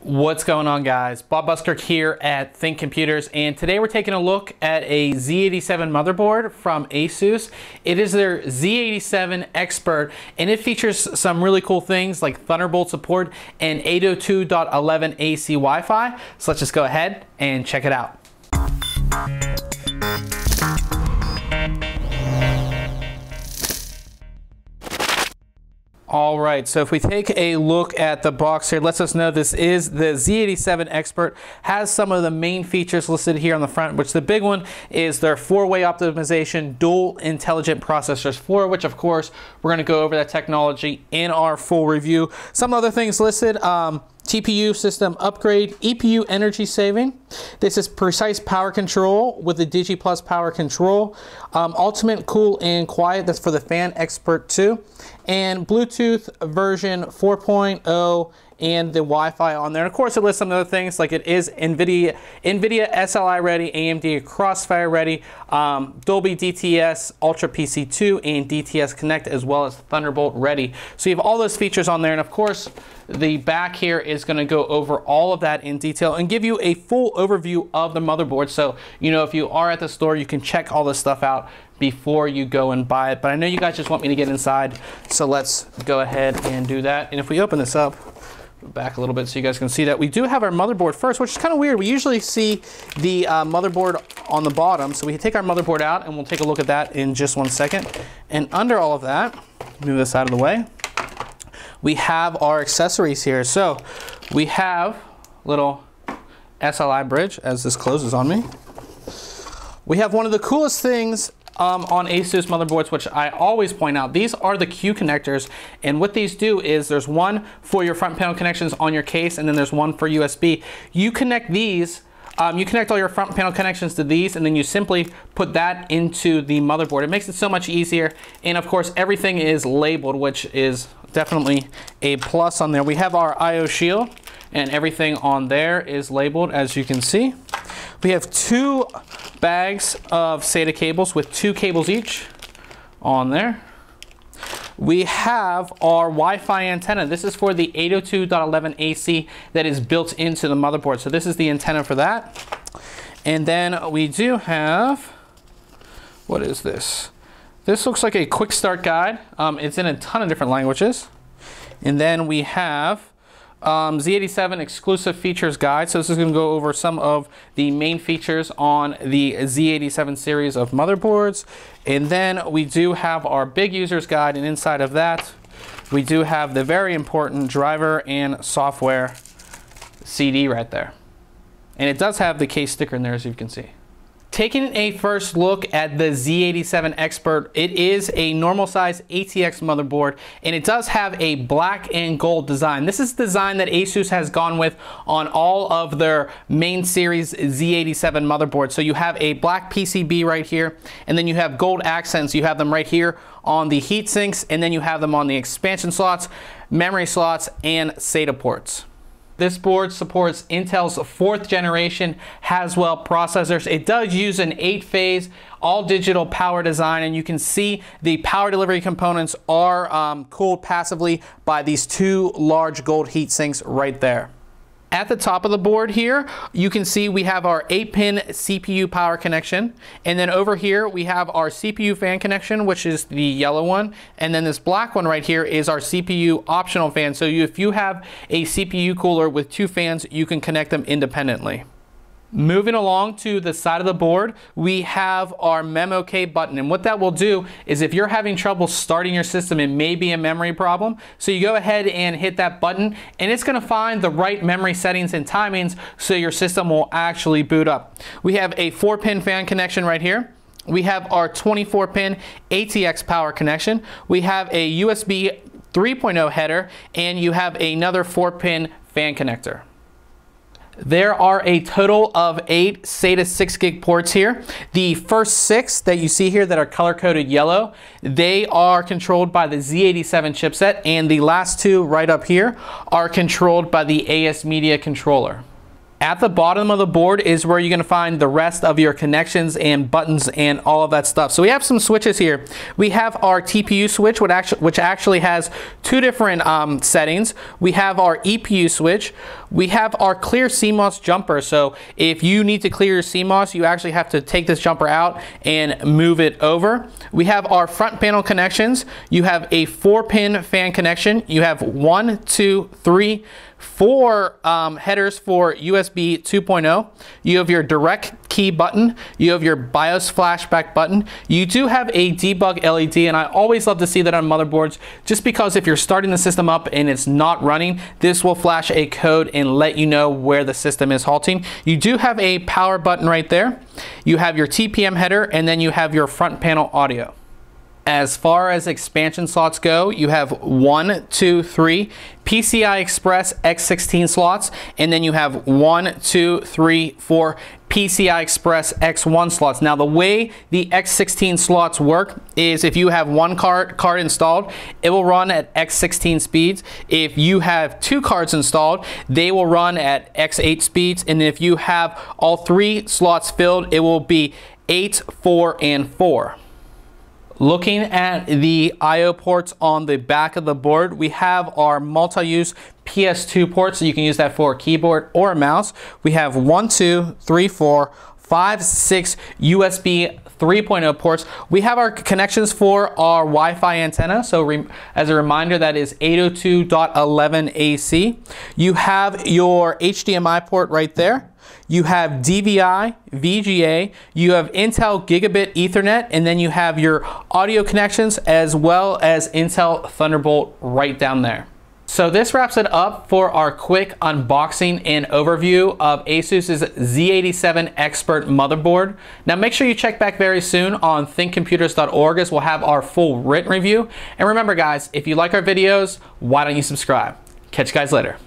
What's going on, guys? Bob Buskirk here at ThinkComputers, and today we're taking a look at a Z87 motherboard from ASUS. It is their Z87-Expert, and it features some really cool things like Thunderbolt support and 802.11 AC Wi-Fi. So let's just go ahead and check it out. All right, so if we take a look at the box here, it lets us know this is the Z87-Expert, has some of the main features listed here on the front, which the big one is their 4-way optimization dual intelligent processors, for which, of course, we're gonna go over that technology in our full review. Some other things listed, TPU system upgrade, EPU energy saving. This is precise power control with the Digi Plus power control. Ultimate cool and quiet, that's for the Fan Expert 2. And Bluetooth version 4.0 and the Wi-Fi on there. And of course, it lists some other things like it is NVIDIA SLI ready, AMD Crossfire ready, Dolby DTS Ultra PC2 and DTS Connect, as well as Thunderbolt ready. So you have all those features on there. And of course, the back here is going to go over all of that in detail and give you a full overview of the motherboard. So, you know, if you are at the store, you can check all this stuff out before you go and buy it. But I know you guys just want me to get inside, so let's go ahead and do that. And if we open this up, back a little bit so you guys can see that we do have our motherboard first, which is kind of weird. We usually see the motherboard on the bottom, so we take our motherboard out and we'll take a look at that in just one second. And under all of that, move this out of the way, we have our accessories here. So we have little SLI bridge as this closes on me. We have one of the coolest things on ASUS motherboards, which I always point out. These are the Q connectors, and what these do is there's one for your front panel connections on your case, and then there's one for USB. You connect these, you connect all your front panel connections to these, and then you simply put that into the motherboard. It makes it so much easier, and of course everything is labeled, which is definitely a plus on there. We have our I/O shield, and everything on there is labeled, as you can see. We have 2 bags of SATA cables with 2 cables each on there. We have our Wi-Fi antenna. This is for the 802.11 AC that is built into the motherboard. So this is the antenna for that. And then we do have, what is this? This looks like a quick start guide. It's in a ton of different languages. And then we have Z87 exclusive features guide. So this is going to go over some of the main features on the Z87 series of motherboards. And then we do have our big users guide, and inside of that we do have the very important driver and software CD right there. And it does have the case sticker in there, as you can see. Taking a first look at the Z87-Expert, it is a normal size ATX motherboard, and it does have a black and gold design. This is the design that ASUS has gone with on all of their main series Z87 motherboards. So you have a black PCB right here, and then you have gold accents. You have them right here on the heat sinks, and then you have them on the expansion slots, memory slots, and SATA ports. This board supports Intel's 4th generation Haswell processors. It does use an 8-phase all-digital power design, and you can see the power delivery components are cooled passively by these 2 large gold heat sinks right there. At the top of the board here, you can see we have our 8-pin CPU power connection, and then over here we have our CPU fan connection, which is the yellow one, and then this black one right here is our CPU optional fan. So if you have a CPU cooler with 2 fans, you can connect them independently. Moving along to the side of the board, we have our Mem-OK button, and what that will do is if you're having trouble starting your system, it may be a memory problem, so you go ahead and hit that button, and it's going to find the right memory settings and timings so your system will actually boot up. We have a 4-pin fan connection right here. We have our 24-pin ATX power connection. We have a USB 3.0 header, and you have another 4-pin fan connector. There are a total of 8 SATA 6 gig ports here. The first 6 that you see here that are color-coded yellow, they are controlled by the Z87 chipset, and the last 2 right up here are controlled by the AS Media controller. At the bottom of the board is where you're going to find the rest of your connections and buttons and all of that stuff. So we have some switches here. We have our TPU switch, which actually has two different settings. We have our EPU switch. We have our clear CMOS jumper. So if you need to clear your CMOS, you actually have to take this jumper out and move it over. We have our front panel connections. You have a 4-pin fan connection. You have 1, 2, 3, 4 headers for USB 2.0. You have your direct key button. You have your BIOS flashback button. You do have a debug LED, and I always love to see that on motherboards, just because if you're starting the system up and it's not running, this will flash a code and let you know where the system is halting. You do have a power button right there. You have your TPM header, and then you have your front panel audio. As far as expansion slots go, you have 1, 2, 3 PCI Express X16 slots, and then you have 1, 2, 3, 4 PCI Express X1 slots. Now, the way the X16 slots work is if you have one card installed, it will run at X16 speeds. If you have 2 cards installed, they will run at X8 speeds. And if you have all 3 slots filled, it will be 8, 4, and 4. Looking at the I/O ports on the back of the board, we have our multi-use PS2 ports, so you can use that for a keyboard or a mouse. We have 1, 2, 3, 4, 5, 6 USB 3.0 ports. We have our connections for our Wi-Fi antenna. So as a reminder, that is 802.11 AC. You have your HDMI port right there. You have DVI, VGA, you have Intel Gigabit Ethernet, and then you have your audio connections as well as Intel Thunderbolt right down there. So this wraps it up for our quick unboxing and overview of ASUS's Z87-Expert Motherboard. Now make sure you check back very soon on ThinkComputers.org, as we'll have our full written review. And remember guys, if you like our videos, why don't you subscribe? Catch you guys later.